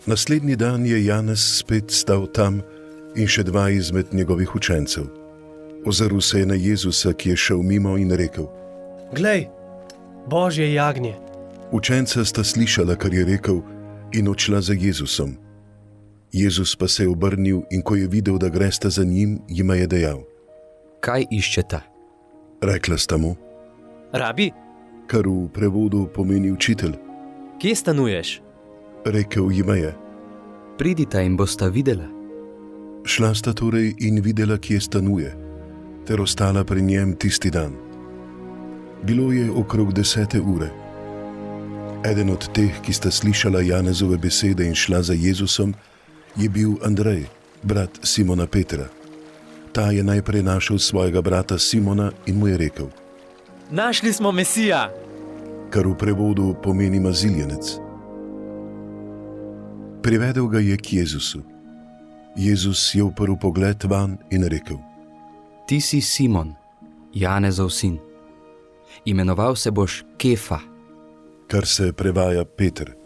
Naslednji dan je Janez spet stal tam in še dva izmed njegovih učencev. Ozrl se je na Jezusa, ki je šel mimo, in rekel: Glej, Božje jagnje. Učenca sta slišala, kar je rekel, in odšla za Jezusom. Jezus pa se je obrnil in ko je videl, da gresta za njim, jima je dejal: Kaj iščeta? Rekla sta mu, Rabi, kar v prevodu pomeni učitelj. Kje stanuješ? Rekel jima je. Pridita in bosta videla. Šla sta torej in videla, kje stanuje, ter ostala pri njem tisti dan. Bilo je okrog 10. ure. Eden od teh, ki sta slišala Janezove besede in šla za Jezusom, je bil Andrej, brat Simona Petra. Ta je najprej našel svojega brata Simona in mu je rekel: našli smo Mesija. Kar v prevodu pomeni maziljenec. Privedel ga je k Jezusu. Jezus je uprl pogled van in rekel: Ti si Simon, Janezov sin. Imenoval se boš Kefa. Kar se prevaja Peter.